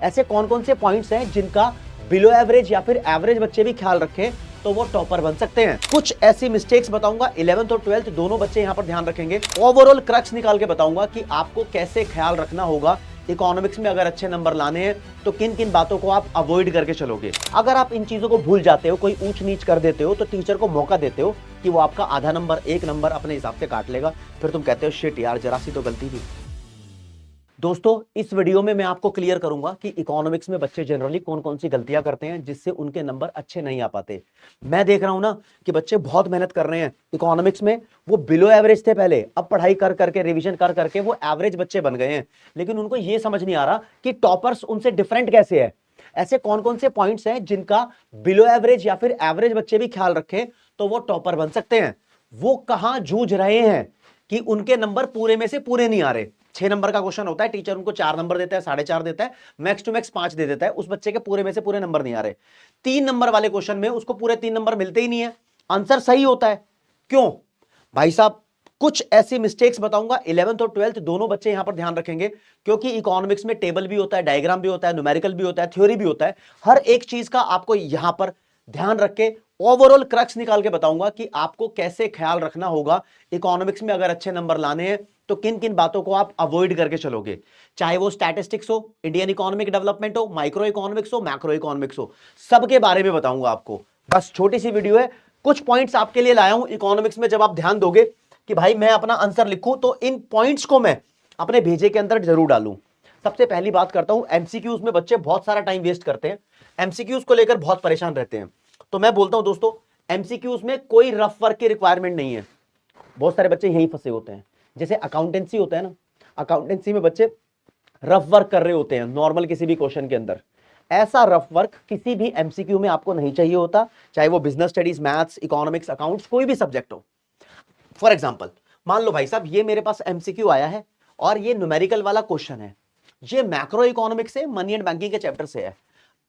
ऐसे कौन कौन से पॉइंट्स हैं जिनका बिलो एवरेज या फिर एवरेज बच्चे भी ख्याल रखें तो वो टॉपर बन सकते हैं। कुछ ऐसी मिस्टेक्स बताऊंगा, 11th और 12th दोनों बच्चे यहां पर ध्यान रखेंगे। ओवरऑल क्रक्स निकाल के बताऊंगा कि आपको कैसे ख्याल रखना होगा इकोनॉमिक्स में अगर अच्छे नंबर लाने हैं तो किन किन बातों को आप अवॉइड करके चलोगे। अगर आप इन चीजों को भूल जाते हो, कोई ऊंच नीच कर देते हो, तो टीचर को मौका देते हो कि वो आपका आधा नंबर, एक नंबर अपने हिसाब से काट लेगा। फिर तुम कहते हो शिट यार, जरा सी तो गलती थी। दोस्तों, इस वीडियो में मैं आपको क्लियर करूंगा कि इकोनॉमिक्स में बच्चे जनरली कौन कौन सी गलतियां करते हैं जिससे उनके नंबर अच्छे नहीं आ पाते। मैं देख रहा हूं ना कि बच्चे बहुत मेहनत कर रहे हैं इकोनॉमिक्स में, वो बिलो एवरेज थे पहले, अब पढ़ाई कर करके, रिवीजन कर करके वो एवरेज बच्चे बन गए हैं। लेकिन उनको यह समझ नहीं आ रहा कि टॉपर्स उनसे डिफरेंट कैसे है। ऐसे कौन कौन से पॉइंट्स हैं जिनका बिलो एवरेज या फिर एवरेज बच्चे भी ख्याल रखें तो वो टॉपर बन सकते हैं। वो कहां जूझ रहे हैं कि उनके नंबर पूरे में से पूरे नहीं आ रहे। 6 नंबर का क्वेश्चन होता है, टीचर उनको 4 नंबर देता है, 4.5 देता है, मैक्स टू मैक्स 5 दे देता है, उस बच्चे के पूरे में से पूरे नंबर नहीं आ रहे। 3 नंबर वाले क्वेश्चन में उसको पूरे 3 नंबर मिलते ही नहीं है, आंसर सही होता है। क्यों भाई साहब? कुछ ऐसी मिस्टेक्स बताऊंगा, 11th और 12th दोनों बच्चे यहां पर ध्यान रखेंगे, क्योंकि इकोनॉमिक्स में टेबल भी होता है, डायग्राम भी होता है, न्यूमेरिकल भी होता है, थ्योरी भी होता है। हर एक चीज का आपको यहां पर ध्यान रख के ओवरऑल क्रक्स निकाल के बताऊंगा कि आपको कैसे ख्याल रखना होगा इकोनॉमिक्स में अगर अच्छे नंबर लाने हैं तो किन किन बातों को आप अवॉइड करके चलोगे। चाहे वो स्टैटिस्टिक्स हो, इंडियन इकोनॉमिक डेवलपमेंट हो, माइक्रो इकोनॉमिक्स हो, मैक्रो इकोनॉमिक्स हो, सबके बारे में बताऊंगा आपको। बस छोटी सी वीडियो है, कुछ पॉइंट्स आपके लिए लाया हूं इकोनॉमिक्स में। जब आप ध्यान दोगे कि भाई मैं अपना आंसर लिखूं तो इन पॉइंट्स को मैं अपने भेजे के अंदर जरूर डालूं। सबसे पहली बात करता हूं, एमसीक्यूज में बच्चे बहुत सारा टाइम वेस्ट करते हैं, एमसीक्यूज को लेकर बहुत परेशान रहते हैं। तो मैं बोलता हूं दोस्तों, एमसीक्यूज में कोई रफ वर्क की रिक्वायरमेंट नहीं है। बहुत सारे बच्चे यहीं फंसे होते हैं। जैसे अकाउंटेंसी होता है ना, अकाउंटेंसी में बच्चे रफ वर्क कर रहे होते हैं नॉर्मल किसी भी क्वेश्चन के अंदर। ऐसा रफ वर्क किसी भी एमसीक्यू में आपको नहीं चाहिए होता, चाहे वो business studies, maths, economics, accounts, कोई भी सब्जेक्ट हो। फॉर एग्जाम्पल, मान लो भाई साहब ये मेरे पास एमसीक्यू आया है और ये न्यूमेरिकल वाला क्वेश्चन है, ये मैक्रो इकोनॉमिक्स से, मनी एंड बैंकिंग के चैप्टर से है।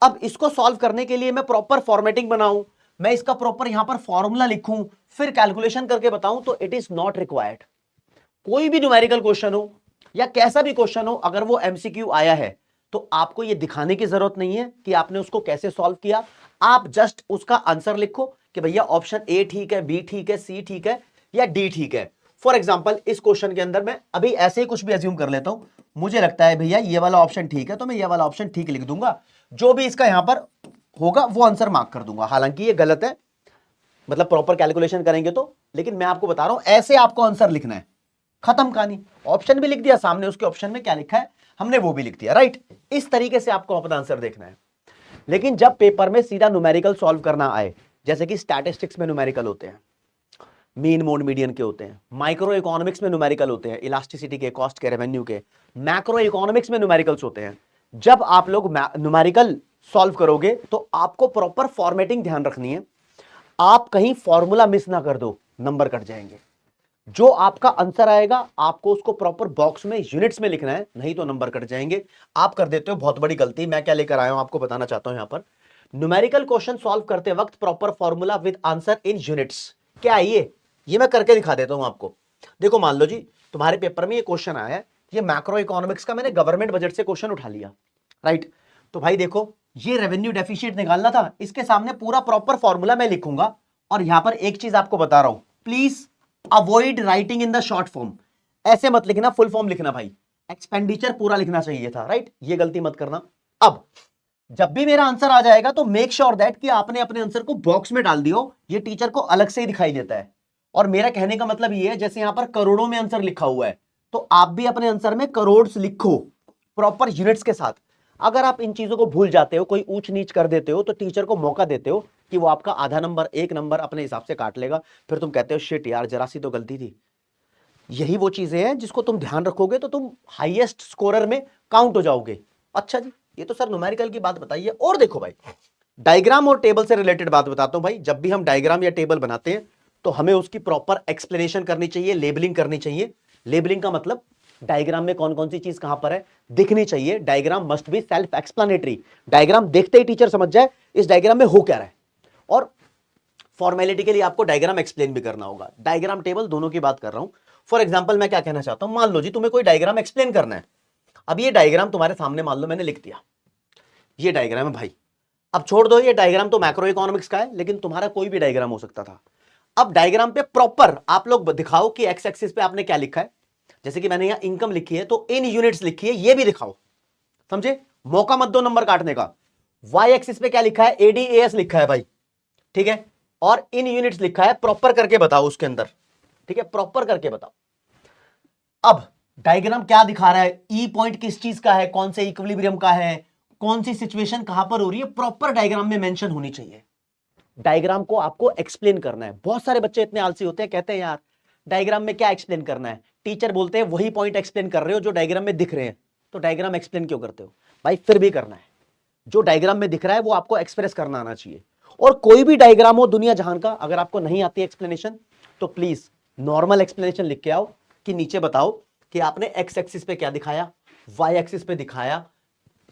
अब इसको सॉल्व करने के लिए मैं प्रॉपर फॉर्मेटिंग बनाऊं, मैं इसका प्रॉपर यहां पर फॉर्मूला लिखूं, फिर कैलकुलेशन करके बताऊं, तो इट इज नॉट रिक्वायर्ड। कोई भी न्यूमेरिकल क्वेश्चन हो या कैसा भी क्वेश्चन हो, अगर वो एमसीक्यू आया है तो आपको ये दिखाने की जरूरत नहीं है कि आपने उसको कैसे सॉल्व किया। आप जस्ट उसका आंसर लिखो कि भैया ऑप्शन ए ठीक है, बी ठीक है, सी ठीक है या डी ठीक है। फॉर एग्जाम्पल, इस क्वेश्चन के अंदर मैं अभी ऐसे ही कुछ भी अज्यूम कर लेता हूं, मुझे लगता है भैया ये वाला ऑप्शन ठीक है, तो मैं ये वाला ऑप्शन ठीक लिख दूंगा, जो भी इसका यहां पर होगा वो आंसर मार्क कर दूंगा। हालांकि ये गलत है, मतलब प्रॉपर कैलकुलेशन करेंगे तो, लेकिन मैं आपको बता रहा हूं ऐसे आपको आंसर लिखना है। खत्म कहानी। ऑप्शन भी लिख दिया, सामने उसके ऑप्शन में क्या लिखा है हमने वो भी लिख दिया, राइट। इस तरीके से आपको अपना आंसर देखना है। लेकिन जब पेपर में सीधा न्यूमेरिकल सॉल्व करना आए, जैसे कि स्टैटिस्टिक्स में न्यूमेरिकल होते हैं, मीन मोड मीडियन के होते हैं, माइक्रो इकोनॉमिक्स में न्यूमेरिकल होते हैं, इलास्टिसिटी के, कॉस्ट के, रेवेन्यू के, मैक्रो इकोनॉमिक्स में न्यूमेरिकल्स होते हैं। जब आप लोग न्यूमेरिकल सॉल्व करोगे तो आपको प्रॉपर फॉर्मेटिंग ध्यान रखनी है। आप कहीं फॉर्मूला मिस ना कर दो, नंबर कट जाएंगे। जो आपका आंसर आएगा आपको उसको प्रॉपर बॉक्स में, यूनिट्स में लिखना है, नहीं तो नंबर कट जाएंगे। आप कर देते हो बहुत बड़ी गलती। मैं क्या लेकर आया हूं आपको बताना चाहता हूं। यहां पर न्यूमेरिकल क्वेश्चन सॉल्व करते वक्त proper formula with answer in units. क्या है ये मैं करके दिखा देता हूं आपको। देखो, मान लो जी तुम्हारे पेपर में ये क्वेश्चन आया है, ये मैक्रो इकोनॉमिक्स का मैंने गवर्नमेंट बजट से क्वेश्चन उठा लिया, राइट। तो भाई देखो, ये रेवेन्यू डेफिसिट निकालना था, इसके सामने पूरा प्रॉपर फॉर्मूला मैं लिखूंगा। और यहां पर एक चीज आपको बता रहा हूं, please avoid writing in the short form. ऐसे मत लिखना, फुल फॉर्म लिखना भाई, एक्सपेंडिचर पूरा लिखना चाहिए था, राइट। ये गलती मत करना। अब जब भी मेरा आंसर आ जाएगा तो मेक श्योर दैट कि आपने अपने आंसर को बॉक्स में डाल दियो, ये टीचर को अलग से ही दिखाई देता है। और मेरा कहने का मतलब ये है, जैसे यहां पर करोड़ों में आंसर लिखा हुआ है, तो आप भी अपने आंसर में करोड़ लिखो प्रॉपर यूनिट्स के साथ। अगर आप इन चीजों को भूल जाते हो, कोई ऊंच नीच कर देते हो, तो टीचर को मौका देते हो कि वो आपका आधा नंबर, एक नंबर अपने हिसाब से काट लेगा। फिर तुम कहते हो शिट यार, जरा सी तो गलती थी। यही वो चीजें हैं जिसको तुम ध्यान रखोगे तो तुम हाईएस्ट स्कोरर में काउंट हो जाओगे। अच्छा जी, ये तो सर न्यूमेरिकल की बात बताइए। और देखो भाई, डायग्राम और टेबल से रिलेटेड बात बताता हूं भाई। जब भी हम डायग्राम या टेबल बनाते हैं तो हमें उसकी प्रॉपर एक्सप्लेनेशन करनी चाहिए, लेबलिंग करनी चाहिए। लेबलिंग का मतलब डायग्राम में कौन कौन सी चीज कहां पर है दिखनी चाहिए। Diagram must be self explanatory. Diagram देखते ही टीचर समझ जाए इस डायग्राम में हो क्या रहा है। और फॉर्मेलिटी के लिए आपको डायग्राम एक्सप्लेन भी करना होगा। डायग्राम, टेबल दोनों की बात कर रहा हूं। फॉर एग्जाम्पल, मैं क्या कहना चाहता हूं, मान लो जी तुम्हें कोई डायग्राम एक्सप्लेन करना है। अब ये डायग्राम तुम्हारे सामने मान लो मैंने लिख दिया, ये डायग्राम है भाई। अब छोड़ दो, ये डायग्राम तो मैक्रो इकोनॉमिक्स का है, लेकिन तुम्हारा कोई भी डायग्राम हो सकता था। अब डायग्राम पे प्रॉपर आप लोग दिखाओ कि एक्स एक्सिस पे आपने क्या लिखा है। जैसे कि मैंने यहां इनकम लिखी है तो इन यूनिट्स लिखी है, ये भी दिखाओ। समझे? मौका मत दो नंबर काटने का। वाई एक्सिस पे क्या लिखा है? एडीएएस लिखा है भाई, ठीक है, और इन यूनिट्स लिखा है, प्रॉपर करके बताओ उसके अंदर, ठीक है, प्रॉपर करके बताओ। अब डायग्राम क्या दिखा रहा है, ई पॉइंट किस चीज का है, कौन से इक्विलिब्रियम का है, कौन सी सिचुएशन कहां पर हो रही है, प्रॉपर डायग्राम में मेंशन होनी चाहिए। डायग्राम को आपको एक्सप्लेन करना है। बहुत सारे बच्चे इतने आलसी होते हैं, कहते हैं यार डायग्राम में क्या एक्सप्लेन करना है, टीचर बोलते हैं वही पॉइंट एक्सप्लेन कर रहे हो जो डायग्राम में दिख रहे हैं, तो डायग्राम एक्सप्लेन क्यों करते हो भाई? फिर भी करना है, जो डायग्राम में दिख रहा है वो आपको एक्सप्रेस करना आना चाहिए। और कोई भी डायग्राम हो दुनिया जहान का, अगर आपको नहीं आती एक्सप्लेनेशन तो प्लीज नॉर्मल एक्सप्लेनेशन लिख के आओ कि नीचे बताओ कि आपने एक्स एक्सिस पे क्या दिखाया, वाई एक्सिस पे दिखाया,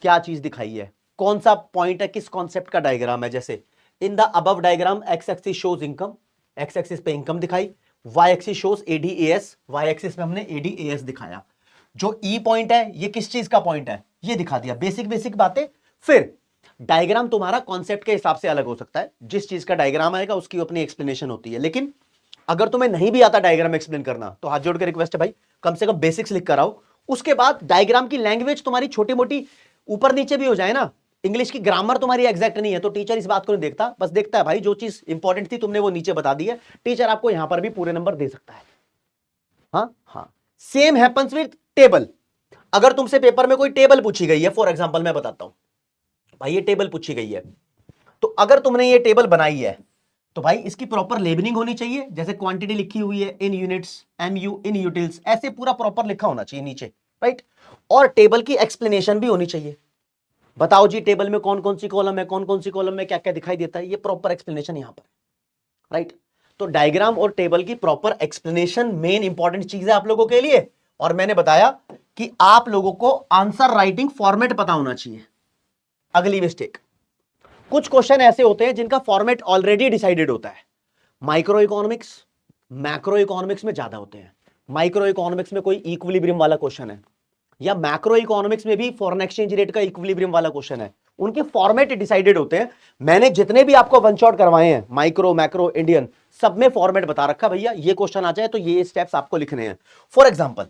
क्या चीज दिखाई है, कौन सा पॉइंट है, किस कॉन्सेप्ट का डायग्राम है। जैसे in the above diagram X axis shows income, X axis पे इनकम दिखाई, Y axis shows ADAS, Y axis पे हमने एडीएएस दिखाया। जो ई पॉइंट है ये किस चीज का पॉइंट है, ये दिखा दिया। बेसिक बेसिक बातें। फिर डायग्राम तुम्हारा कॉन्सेप्ट के हिसाब से अलग हो सकता है, जिस चीज का डायग्राम आएगा उसकी अपनी एक्सप्लेनेशन होती है। लेकिन अगर तुम्हें नहीं भी आता डायग्राम एक्सप्लेन करना तो हाथ जोड़ के रिक्वेस्ट है भाई, कम से कम बेसिक्स लिख कर आओ। उसके बाद डायग्राम की लैंग्वेज तुम्हारी छोटी मोटी ऊपर नीचे भी हो जाए ना, इंग्लिश की ग्रामर तुम्हारी एग्जैक्ट नहीं है तो टीचर इस बात को नहीं देखता, बस देखता है भाई जो चीज इंपॉर्टेंट थी तुमने वो नीचे बता दी है, टीचर आपको यहां पर भी पूरे नंबर दे सकता है। हाँ हाँ, सेम हैपेंस विद टेबल। अगर तुमसे पेपर में कोई टेबल पूछी गई है, फॉर एग्जांपल मैं बताता हूं भाई, ये टेबल पूछी गई है, तो अगर तुमने ये टेबल बनाई है तो भाई इसकी प्रॉपर लेबलिंग होनी चाहिए। जैसे क्वांटिटी लिखी हुई है इन यूनिट्स, एमयू इन यूटिल्स, ऐसे पूरा प्रॉपर लिखा होना चाहिए नीचे, राइट। और टेबल की एक्सप्लेनेशन भी होनी चाहिए। बताओ जी टेबल में कौन कौन सी कॉलम है, कौन कौन सी कॉलम में क्या क्या दिखाई देता है, ये प्रॉपर एक्सप्लेनेशन यहां पर, राइट। तो डायग्राम और टेबल की प्रॉपर एक्सप्लेनेशन मेन इंपॉर्टेंट चीज है आप लोगों के लिए। और मैंने बताया कि आप लोगों को आंसर राइटिंग फॉर्मेट पता होना चाहिए। अगली मिस्टेक, कुछ क्वेश्चन ऐसे होते हैं जिनका फॉर्मेट ऑलरेडी डिसाइडेड होता है। माइक्रो इकोनॉमिक्स, मैक्रो इकोनॉमिक्स में ज्यादा होते हैं। माइक्रो इकोनॉमिक्स में कोई इक्विलिब्रियम वाला क्वेश्चन है, या मैक्रो इकोनॉमिक्स में भी फॉरेन एक्सचेंज रेट का इक्विलिब्रियम वाला क्वेश्चन है, उनके फॉर्मेट डिसाइडेड होते हैं। मैंने जितने भी आपको वन शॉट करवाए हैं, माइक्रो मैक्रो इंडियन, सब में फॉर्मेट बता रखा भैया, ये क्वेश्चन आ जाए तो ये स्टेप्स आपको लिखने हैं। फॉर एग्जाम्पल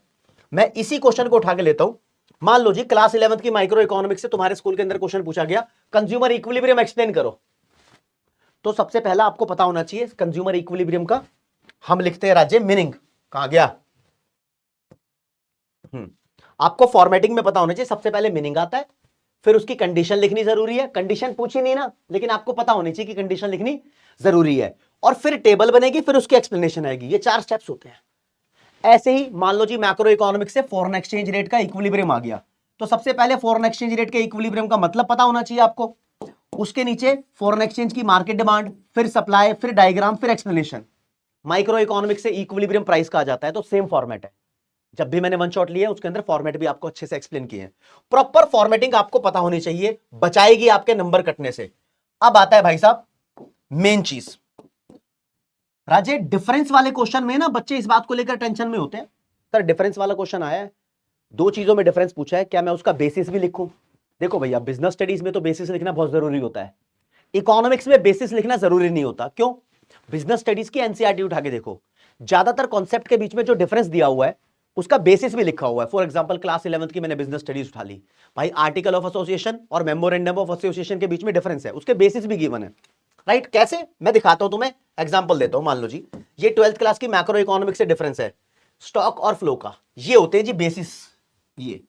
मैं इसी क्वेश्चन को उठा के लेता हूं। मान लो जी क्लास 11th की माइक्रो इकोनॉमिक्स से तुम्हारे स्कूल के अंदर क्वेश्चन पूछा गया, कंज्यूमर इक्विलिब्रियम एक्सप्लेन करो। तो सबसे पहला आपको पता होना चाहिए कंज्यूमर इक्विलिब्रियम का हम लिखते हैं राज्य मीनिंग, कहां गया, आपको फॉर्मेटिंग में पता होना चाहिए। सबसे पहले मीनिंग आता है, फिर उसकी कंडीशन लिखनी जरूरी है। कंडीशन पूछी नहीं ना, लेकिन आपको पता होनी चाहिए कि कंडीशन लिखनी जरूरी है। और फिर टेबल बनेगी, फिर उसकी एक्सप्लेनेशन आएगी। ये 4 स्टेप्स होते हैं। ऐसे ही मान लो जी मैक्रो इकोनॉमिक्स से फॉरेन एक्सचेंज रेट का इक्विलिब्रियम आ गया, तो सबसे पहले फॉरेन एक्सचेंज रेट के इक्विलिब्रियम का मतलब पता होना चाहिए आपको। उसके नीचे फॉरेन एक्सचेंज की मार्केट डिमांड, फिर सप्लाई, फिर डायग्राम, फिर एक्सप्लेनेशन। माइक्रो इकोनॉमिक्स से इक्विलिब्रियम प्राइस का आ जाता है, तो सेम फॉर्मेट है। जब भी मैंने वन शॉट लिया उसके अंदर फॉर्मेट भी आपको अच्छे से एक्सप्लेन किए हैं। प्रॉपर फॉर्मेटिंग आपको पता होनी चाहिए, बचाएगी आपके नंबर कटने से। अब आता है भाई साहब मेन चीज, राजे डिफरेंस वाले क्वेश्चन में ना बच्चे इस बात को लेकर टेंशन में होते हैं, सर डिफरेंस वाला क्वेश्चन आया है, 2 चीजों में डिफरेंस पूछा है, क्या मैं उसका बेसिस भी लिखूं? देखो भैया बिजनेस स्टडीज में तो बेसिस लिखना बहुत जरूरी होता है, इकोनॉमिक्स में बेसिस लिखना जरूरी नहीं होता। क्यों? बिजनेस स्टडीज की एनसीईआरटी उठा के देखो, ज्यादातर कॉन्सेप्ट के बीच में जो डिफरेंस दिया हुआ है उसका बेसिस भी लिखा हुआ है। फॉर एग्जांपल क्लास 11th की मैंने बिजनेस स्टडीज उठा ली भाई, आर्टिकल ऑफ एसोसिएशन और मेमोरेंडम ऑफ एसोसिएशन के बीच में डिफरेंस है, उसके बेसिस भी गिवन है, राइट। कैसे मैं दिखाता हूं तुम्हें, एग्जांपल देता हूं। मान लो जी ये 12th क्लास की मैक्रो इकोनॉमिक्स से डिफरेंस है स्टॉक और फ्लो का, ये होते हैं जी बेसिस, ये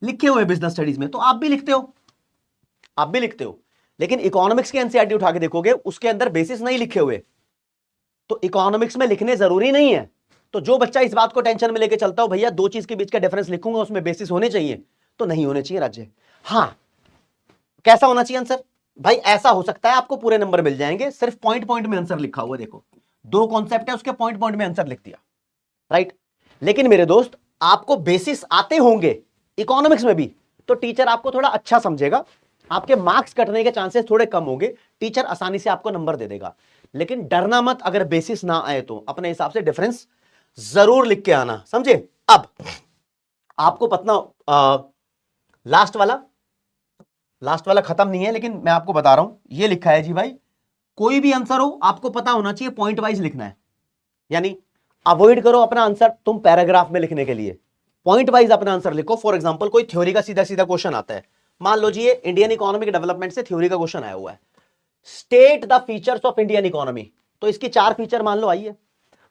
लिखे हुए बिजनेस स्टडीज में, तो आप भी लिखते हो, आप भी लिखते हो। लेकिन इकोनॉमिक्स की एनसीईआरटी उठा के देखोगे उसके अंदर बेसिस नहीं लिखे हुए, तो इकोनॉमिक्स में लिखने जरूरी नहीं है। तो जो बच्चा इस बात को टेंशन में लेके चलता हो भैया 2 चीज के बीच का डिफरेंस लिखूंगा उसमें बेसिस होने चाहिए, तो नहीं होने चाहिए राज्य। हाँ, कैसा होना चाहिए आंसर? भाई ऐसा हो सकता है आपको पूरे नंबर मिल जाएंगे, सिर्फ पॉइंट पॉइंट में आंसर लिखा हुआ, देखो 2 कॉन्सेप्ट है उसके पॉइंट पॉइंट में आंसर लिख दिया, राइट। लेकिन मेरे दोस्त आपको बेसिस आते होंगे इकोनॉमिक्स में भी, तो टीचर आपको थोड़ा अच्छा समझेगा, आपके मार्क्स कटने के चांसेस थोड़े कम होंगे, टीचर आसानी से आपको नंबर दे देगा। लेकिन डरना मत, अगर बेसिस ना आए तो अपने हिसाब से डिफरेंस जरूर लिख के आना, समझे। अब आपको पता लास्ट वाला लास्ट वाला खत्म नहीं है, लेकिन मैं आपको बता रहा हूं। ये लिखा है जी भाई, कोई भी आंसर हो आपको पता होना चाहिए पॉइंट वाइज लिखना है, यानी अवॉइड करो अपना आंसर तुम पैराग्राफ में लिखने के लिए, पॉइंट वाइज अपना आंसर लिखो। फॉर एग्जांपल कोई थ्योरी का सीधा सीधा क्वेश्चन आता है, मान लो जी ये इंडियन इकोनॉमिक डेवलपमेंट से थ्योरी का क्वेश्चन आया हुआ है, state the features of Indian economy, तो इसकी 4 फीचर मान लो आई है,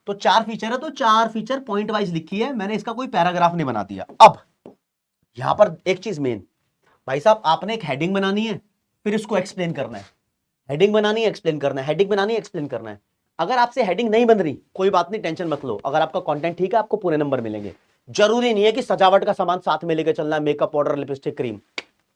तो 4 फीचर है, तो 4 फीचर पॉइंट वाइज लिखी है मैंने, इसका कोई पैराग्राफ नहीं बना दिया। अब यहां पर एक चीज मेन, भाई साहब आपने एक हेडिंग बनानी है, फिर इसको एक्सप्लेन करना है, हेडिंग बनानी है एक्सप्लेन करना है, हेडिंग बनानी है एक्सप्लेन करना है। अगर आपसे हेडिंग नहीं बन रही कोई बात नहीं, टेंशन मत लो, अगर आपका कंटेंट ठीक है आपको पूरे नंबर मिलेंगे। जरूरी नहीं है कि सजावट का सामान साथ में लेकर चलना है, मेकअप पाउडर लिपस्टिक क्रीम,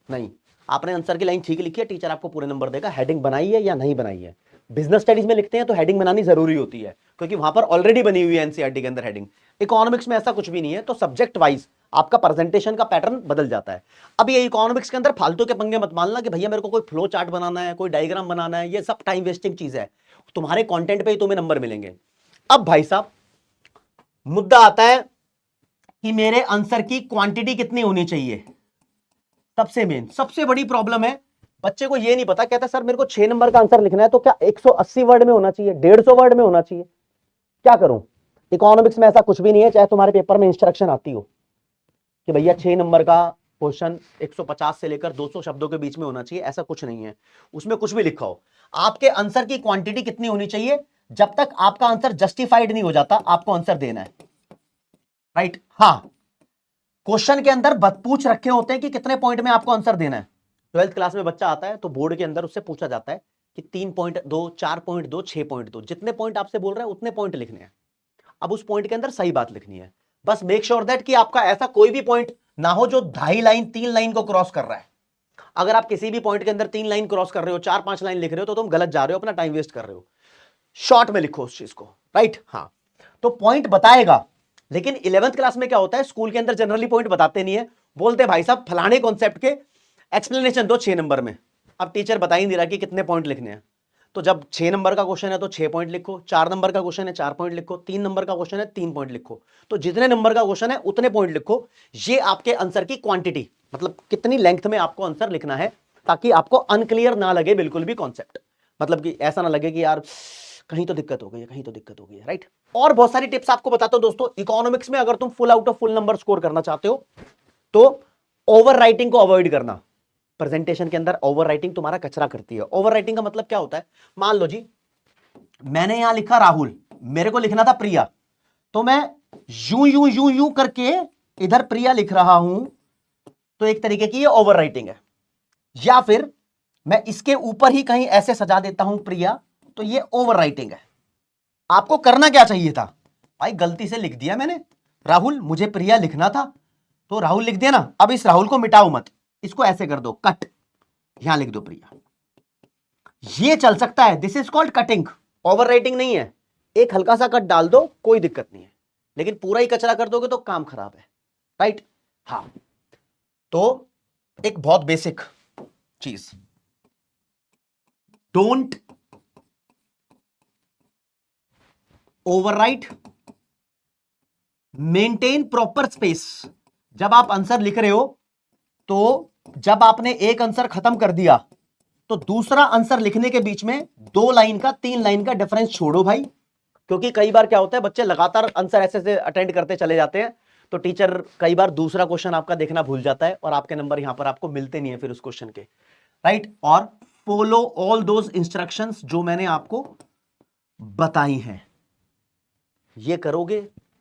नहीं, आपने आंसर की लाइन ठीक लिखी है, टीचर आपको पूरे नंबर देगा। हेडिंग बनाई है या नहीं बनाई है, बिजनेस स्टडीज में लिखते हैं तो हेडिंग बनानी जरूरी होती है, क्योंकि वहां पर ऑलरेडी बनी हुई है एनसीईआरटी के अंदर हेडिंग। इकोनॉमिक्स में ऐसा कुछ भी नहीं है, तो सब्जेक्ट वाइज आपका प्रेजेंटेशन का पैटर्न बदल जाता है। अब ये इकोनॉमिक्स के अंदर फालतू के पंगे मत मानना कि भैया मेरे को कोई फ्लो चार्ट बनाना है, कोई डायग्राम बनाना है, ये सब टाइम वेस्टिंग चीज है, तुम्हारे कंटेंट पे ही तुम्हें नंबर मिलेंगे। अब भाई साहब मुद्दा आता है कि मेरे आंसर की क्वांटिटी कितनी होनी चाहिए। सबसे मेन सबसे बड़ी प्रॉब्लम है, बच्चे को ये नहीं पता, कहता सर मेरे को 6 नंबर का आंसर लिखना है, तो क्या 180 वर्ड में होना चाहिए, 150 वर्ड में होना चाहिए, क्या करूं। इकोनॉमिक्स में ऐसा कुछ भी नहीं है, चाहे तुम्हारे पेपर में इंस्ट्रक्शन आती हो कि भैया 6 नंबर का क्वेश्चन 150 से लेकर 200 शब्दों के बीच में होना चाहिए, ऐसा कुछ नहीं है, उसमें कुछ भी लिखा हो। आपके आंसर की क्वांटिटी कितनी होनी चाहिए, जब तक आपका आंसर जस्टिफाइड नहीं हो जाता आपको आंसर देना है, राइट। हाँ, क्वेश्चन के अंदर पूछ रखे होते हैं कि कितने पॉइंट में आपको आंसर देना है। 12th क्लास में बच्चा आता है तो बोर्ड के अंदर उससे पूछा जाता है कि 3 पॉइंट दो, 4 पॉइंट दो, 6 पॉइंट दो, जितने पॉइंट आपसे बोल रहा है उतने पॉइंट लिखने हैं। अब उस पॉइंट के अंदर सही बात लिखनी है, बस मेक श्योर दैट कि आपका ऐसा कोई भी पॉइंट ना हो जो 2.5 लाइन 3 लाइन को क्रॉस कर रहा है। अगर आप किसी भी पॉइंट के अंदर 3 लाइन क्रॉस कर रहे हो, 4-5 लाइन लिख रहे हो, तो तुम गलत जा रहे हो, अपना टाइम वेस्ट कर रहे हो। शॉर्ट में लिखो उस चीज को, राइट। हाँ, तो पॉइंट बताएगा, लेकिन 11th क्लास में क्या होता है, स्कूल के अंदर जनरली पॉइंट बताते नहीं है, बोलते भाई साहब फलाने कॉन्सेप्ट के एक्सप्लेनेशन दो 6 नंबर में। अब टीचर बता ही नहीं रहा कि कितने पॉइंट लिखने हैं, तो जब 6 नंबर का क्वेश्चन है तो 6 पॉइंट लिखो, 4 नंबर का क्वेश्चन है 4 पॉइंट लिखो, 3 नंबर का क्वेश्चन है 3 पॉइंट लिखो, तो जितने नंबर का क्वेश्चन है उतने पॉइंट लिखो। ये आपके आंसर की क्वांटिटी, मतलब कितनी लेंथ में आपको आंसर लिखना है, ताकि आपको अनक्लियर ना लगे बिल्कुल भी कॉन्सेप्ट, मतलब कि ऐसा ना लगे कि यार कहीं तो दिक्कत हो गई है, कहीं तो दिक्कत हो गई है, राइट। और बहुत सारी टिप्स आपको बताता हूं दोस्तों। इकोनॉमिक्स में अगर तुम full out of full number score करना चाहते हो तो ओवर राइटिंग को अवॉइड करना। प्रेजेंटेशन के अंदर ओवर राइटिंग तुम्हारा कचरा करती है। ओवर राइटिंग का मतलब क्या होता है, मान लो जी मैंने यहां लिखा राहुल, मेरे को लिखना था प्रिया, तो मैं यूं यूं यूं यूं करके इधर प्रिया लिख रहा हूं, तो एक तरीके की ये ओवर राइटिंग है। या फिर मैं इसके ऊपर ही कहीं ऐसे सजा देता हूं प्रिया, तो ये ओवर राइटिंग है। आपको करना क्या चाहिए था, भाई गलती से लिख दिया मैंने राहुल, मुझे प्रिया लिखना था, तो राहुल लिख दिया ना। अब इस राहुल को मिटाओ मत, इसको ऐसे कर दो कट, यहां लिख दो प्रिया, ये चल सकता है, this is called cutting, over writing नहीं है। एक हल्का सा कट डाल दो कोई दिक्कत नहीं है, लेकिन पूरा ही कचरा कर दोगे तो काम खराब है, राइट। हाँ, तो एक बहुत बेसिक चीज, don't overwrite, maintain proper space. जब आप आंसर लिख रहे हो तो जब आपने एक आंसर खत्म कर दिया तो दूसरा आंसर लिखने के बीच में 2 लाइन का 3 लाइन का डिफरेंस छोड़ो भाई, क्योंकि कई बार क्या होता है बच्चे लगातार आंसर ऐसे से अटेंड करते चले जाते हैं, तो टीचर कई बार दूसरा क्वेश्चन आपका देखना भूल जाता है और आपके नंबर यहां पर आपको मिलते नहीं है फिर उस क्वेश्चन के, राइट। और फॉलो ऑल दोज इंस्ट्रक्शंस जो मैंने आपको बताई हैं, ये करोगे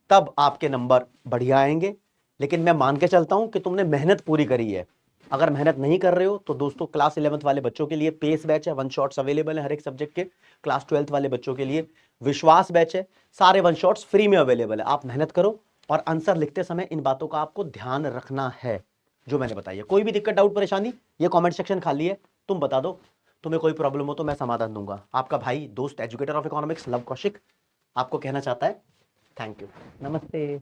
तब आपके नंबर बढ़िया आएंगे। लेकिन मैं मान के चलता हूं कि तुमने मेहनत पूरी करी है। अगर मेहनत नहीं कर रहे हो तो दोस्तों क्लास 11th वाले बच्चों के लिए पेस बैच है, 1 शॉट्स अवेलेबल है हर एक सब्जेक्ट के। क्लास 12th वाले बच्चों के लिए विश्वास बैच है, सारे 1 शॉट्स फ्री में अवेलेबल है। आप मेहनत करो और आंसर लिखते समय इन बातों का आपको ध्यान रखना है जो मैंने बताई है। कोई भी दिक्कत डाउट परेशानी ये कॉमेंट सेक्शन खाली है, तुम बता दो, तुम्हें कोई प्रॉब्लम हो तो मैं समाधान दूंगा। आपका भाई दोस्त educator of economics love Kaushik आपको कहना चाहता है थैंक यू, नमस्ते।